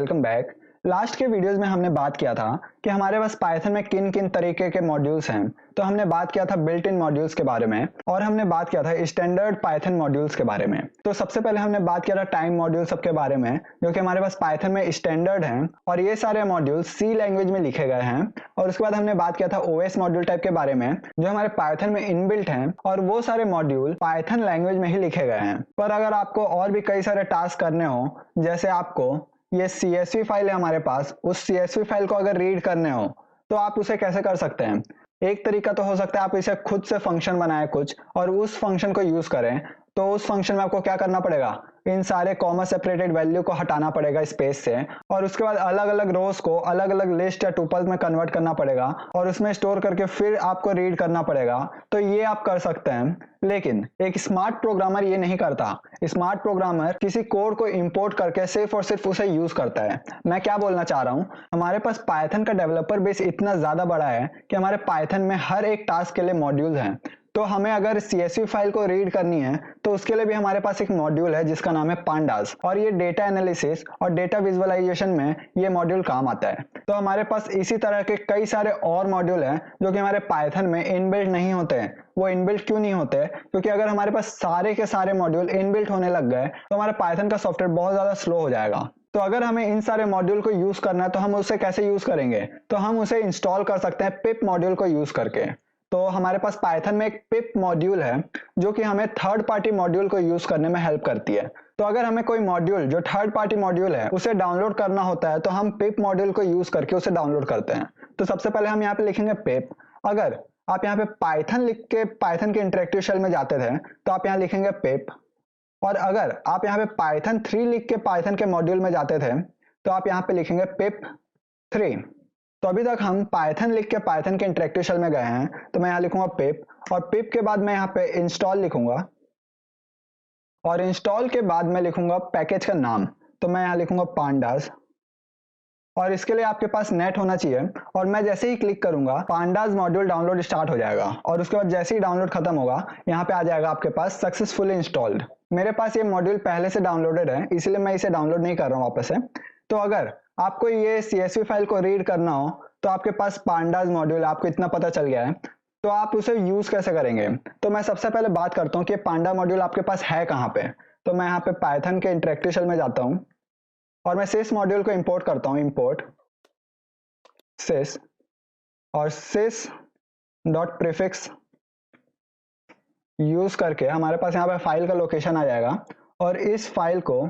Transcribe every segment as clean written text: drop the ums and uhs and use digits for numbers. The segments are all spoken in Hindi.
Welcome back. लास्ट के वीडियोस में हमने बात किया था कि हमारे पास पाइथन में किन किन तरीके के मॉड्यूल्स हैं। तो हमने बात किया था बिल्ट इन मॉड्यूल्स के बारे में और हमने बात किया था स्टैंडर्ड पाइथन मॉड्यूल्स के बारे में। तो सबसे पहले हमने बात किया था टाइम मॉड्यूल सबके बारे में, जो कि हमारे पास पाइथन में स्टैंडर्ड हैं और ये सारे मॉड्यूल सी लैंग्वेज में लिखे गए हैं। और उसके बाद हमने बात किया था ओएस मॉड्यूल टाइप के बारे में, जो हमारे पाइथन में इनबिल्ट हैं और वो सारे मॉड्यूल पाइथन लैंग्वेज में ही लिखे गए हैं। पर अगर आपको और भी कई सारे टास्क करने हो, जैसे आपको ये CSV फाइल है हमारे पास, उस CSV फाइल को अगर रीड करने हो तो आप उसे कैसे कर सकते हैं। एक तरीका तो हो सकता है आप इसे खुद से फंक्शन बनाए कुछ और उस फंक्शन को यूज करें। तो उस फंक्शन में आपको क्या करना पड़ेगा, इन सारे कॉमा सेपरेटेड वैल्यू को हटाना पड़ेगा स्पेस से और उसके बाद अलग अलग रोज को अलग अलग लिस्ट या टुपल्स में कन्वर्ट करना पड़ेगा और उसमें स्टोर करके फिर आपको रीड करना पड़ेगा। तो ये आप कर सकते हैं, लेकिन एक स्मार्ट प्रोग्रामर ये नहीं करता। स्मार्ट प्रोग्रामर किसी कोड को इंपोर्ट करके सिर्फ और सिर्फ उसे यूज करता है। मैं क्या बोलना चाह रहा हूँ, हमारे पास पाइथन का डेवलपर बेस इतना ज्यादा बड़ा है कि हमारे पाइथन में हर एक टास्क के लिए मॉड्यूल हैं। तो हमें अगर CSV फाइल को रीड करनी है तो उसके लिए भी हमारे पास एक मॉड्यूल है जिसका नाम है पांडास, और ये डेटा एनालिसिस और डेटा विजुअलाइजेशन में ये मॉड्यूल काम आता है। तो हमारे पास इसी तरह के कई सारे और मॉड्यूल हैं जो कि हमारे पाइथन में इनबिल्ट नहीं होते हैं। वो इनबिल्ट क्यों नहीं होते? क्योंकि अगर हमारे पास सारे के सारे मॉड्यूल इनबिल्ट होने लग गए तो हमारे पाइथन का सॉफ्टवेयर बहुत ज्यादा स्लो हो जाएगा। तो अगर हमें इन सारे मॉड्यूल को यूज करना है तो हम उसे कैसे यूज करेंगे? तो हम उसे इंस्टॉल कर सकते हैं पिप मॉड्यूल को यूज करके। तो हमारे पास पाइथन में एक पिप मॉड्यूल है जो कि हमें थर्ड पार्टी मॉड्यूल को यूज करने में हेल्प करती है। तो अगर हमें कोई मॉड्यूल जो थर्ड पार्टी मॉड्यूल है उसे डाउनलोड करना होता है तो हम पिप मॉड्यूल को यूज करके उसे डाउनलोड करते हैं। तो सबसे पहले हम यहाँ पे लिखेंगे पिप। अगर आप यहाँ पे पाइथन लिख के पाइथन के इंटरेक्टिव शेल में जाते थे तो आप यहाँ लिखेंगे पिप, और अगर आप यहाँ पे पाइथन 3 लिख के पाइथन के मॉड्यूल में जाते थे तो आप यहाँ पे लिखेंगे पिप 3। तो अभी तक हम पाइथन लिख के पाइथन के इंटरेक्टिव शेल में गए हैं, तो मैं यहाँ लिखूंगा पिप और पिप के बाद मैं यहाँ पे इंस्टॉल लिखूंगा और इंस्टॉल के बाद मैं लिखूंगा पैकेज का नाम। तो मैं यहाँ लिखूंगा पांडास और इसके लिए आपके पास नेट होना चाहिए। और मैं जैसे ही क्लिक करूंगा पांडास मॉड्यूल डाउनलोड स्टार्ट हो जाएगा और उसके बाद जैसे ही डाउनलोड खत्म होगा यहाँ पे आ जाएगा आपके पास सक्सेसफुली इंस्टॉल्ड। मेरे पास ये मॉड्यूल पहले से डाउनलोडेड है, इसलिए मैं इसे डाउनलोड नहीं कर रहा हूँ वापस से। तो अगर आपको ये CSV फाइल को रीड करना हो तो आपके पास पांडास मॉड्यूल, आपको इतना पता चल गया है, तो आप उसे यूज कैसे करेंगे? तो मैं सबसे पहले बात करता हूँ कि पांडा मॉड्यूल आपके पास है कहाँ पे। तो मैं यहाँ पे पाइथन के इंटरेक्टिव शेल में जाता हूँ और मैं sys मॉड्यूल को इंपोर्ट करता हूँ, इंपोर्ट sys, और sys डॉट प्रीफिक्स यूज करके हमारे पास यहाँ पे फाइल का लोकेशन आ जाएगा और इस फाइल को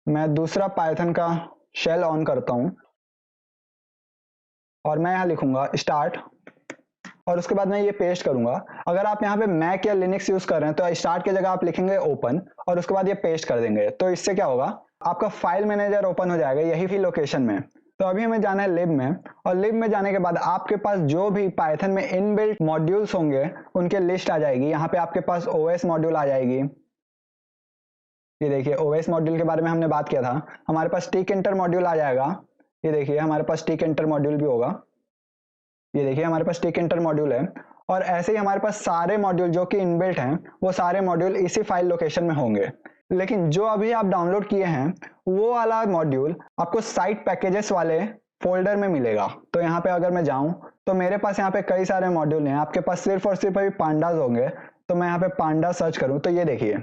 मैं दूसरा पाइथन का शेल ऑन करता हूं और मैं यहां लिखूंगा स्टार्ट और उसके बाद मैं ये पेस्ट करूंगा। अगर आप यहाँ पे मैक या लिनक्स यूज कर रहे हैं तो स्टार्ट की जगह आप लिखेंगे ओपन और उसके बाद ये पेस्ट कर देंगे। तो इससे क्या होगा, आपका फाइल मैनेजर ओपन हो जाएगा यही भी लोकेशन में। तो अभी हमें जाना है लिब में, और लिब में जाने के बाद आपके पास जो भी पाइथन में इनबिल्ट मॉड्यूल्स होंगे उनके लिस्ट आ जाएगी। यहाँ पे आपके पास ओएस मॉड्यूल आ जाएगी। ये देखिए ओएस मॉड्यूल के बारे में हमने बात किया था। हमारे पास टिक एंटर मॉड्यूल आ जाएगा। ये देखिए हमारे पास टिक एंटर मॉड्यूल भी होगा। ये देखिए हमारे पास टिक एंटर मॉड्यूल है। और ऐसे ही हमारे पास सारे मॉड्यूल जो कि इनबिल्ट हैं वो सारे मॉड्यूल इसी फाइल लोकेशन में होंगे। लेकिन जो अभी आप डाउनलोड किए हैं वो वाला मॉड्यूल आपको साइट पैकेजेस वाले फोल्डर में मिलेगा। तो यहाँ पे अगर मैं जाऊं तो मेरे पास यहाँ पे कई सारे मॉड्यूल हैं। आपके पास सिर्फ और सिर्फ अभी पांडास होंगे। तो मैं यहाँ पे पांडा सर्च करूं तो ये देखिए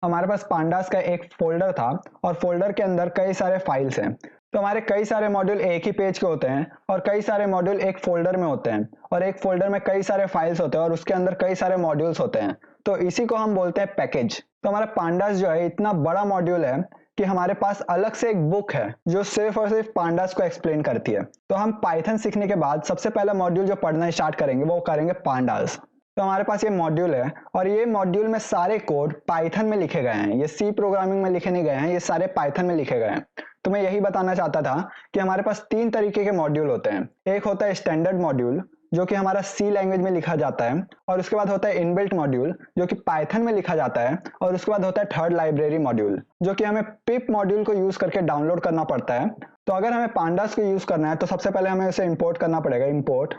हमारे पास पांडास का एक फोल्डर था और फोल्डर के अंदर कई सारे फाइल्स हैं। तो हमारे कई सारे मॉड्यूल एक ही पेज के होते हैं और कई सारे मॉड्यूल एक फोल्डर में होते हैं और एक फोल्डर में कई सारे फाइल्स होते हैं और उसके अंदर कई सारे मॉड्यूल्स होते हैं। तो इसी को हम बोलते हैं पैकेज। तो हमारा पांडास जो है इतना बड़ा मॉड्यूल है कि हमारे पास अलग से एक बुक है जो सिर्फ और सिर्फ पांडास को एक्सप्लेन करती है। तो हम पाइथन सीखने के बाद सबसे पहला मॉड्यूल जो पढ़ना स्टार्ट करेंगे वो करेंगे पांडास। तो हमारे पास ये मॉड्यूल है और ये मॉड्यूल में सारे कोड पाइथन में लिखे गए हैं। ये सी प्रोग्रामिंग में लिखे नहीं गए हैं, ये सारे पाइथन में लिखे गए हैं। तो मैं यही बताना चाहता था कि हमारे पास 3 तरीके के मॉड्यूल होते हैं। एक होता है स्टैंडर्ड मॉड्यूल जो कि हमारा सी लैंग्वेज में लिखा जाता है, और उसके बाद होता है इनबिल्ट मॉड्यूल जो कि पाइथन में लिखा जाता है, और उसके बाद होता है थर्ड लाइब्रेरी मॉड्यूल जो कि हमें पिप मॉड्यूल को यूज करके डाउनलोड करना पड़ता है। तो अगर हमें पांडास को यूज करना है तो सबसे पहले हमें इसे इंपोर्ट करना पड़ेगा, इंपोर्ट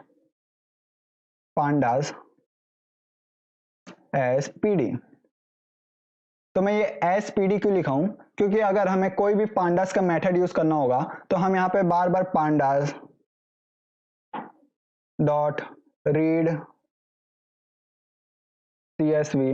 पांडास एस पीडी। तो मैं ये SPD क्यों लिखा हूं, क्योंकि अगर हमें कोई भी पांडास का मेथड यूज करना होगा तो हम यहाँ पे बार बार पांडास डॉट रीड CSV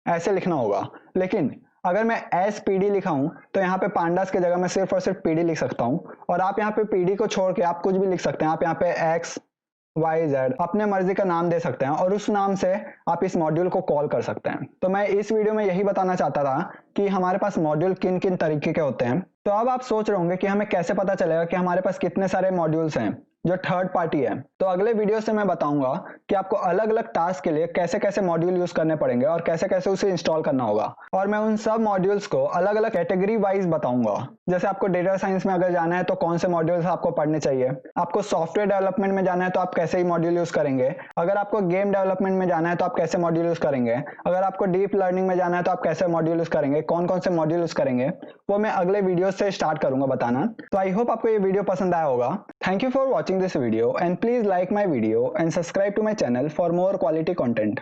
ऐसे लिखना होगा। लेकिन अगर मैं SPD लिखा हूं तो यहाँ पे पांडास की जगह मैं सिर्फ और सिर्फ PD लिख सकता हूं, और आप यहाँ पे PD को छोड़ के आप कुछ भी लिख सकते हैं। आप यहाँ पे XYZ अपने मर्जी का नाम दे सकते हैं और उस नाम से आप इस मॉड्यूल को कॉल कर सकते हैं। तो मैं इस वीडियो में यही बताना चाहता था कि हमारे पास मॉड्यूल किन किन तरीके के होते हैं। तो अब आप सोच रहे होंगे कि हमें कैसे पता चलेगा कि हमारे पास कितने सारे मॉड्यूल्स हैं जो थर्ड पार्टी है। तो अगले वीडियो से मैं बताऊंगा कि आपको अलग अलग टास्क के लिए कैसे कैसे मॉड्यूल यूज करने पड़ेंगे और कैसे कैसे उसे इंस्टॉल करना होगा, और मैं उन सब मॉड्यूल्स को अलग अलग कैटेगरी वाइज बताऊंगा। जैसे आपको डेटा साइंस में अगर जाना है तो कौन से मॉड्यूल्स आपको पढ़ने चाहिए, आपको सॉफ्टवेयर डेवलपमेंट में जाना है तो आप कैसे ही मॉड्यूल यूज करेंगे, अगर आपको गेम डेवलपमेंट में जाना है तो आप कैसे मॉड्यूल यूज करेंगे, अगर आपको डीप लर्निंग में जाना है तो आप कैसे मॉड्यूल यूज करेंगे, कौन कौन से मॉड्यूल यूज करेंगे, वो मैं अगले वीडियो से स्टार्ट करूंगा बताना। तो आई होप आपको ये वीडियो पसंद आया होगा। Thank you for watching this video and please like my video and subscribe to my channel for more quality content.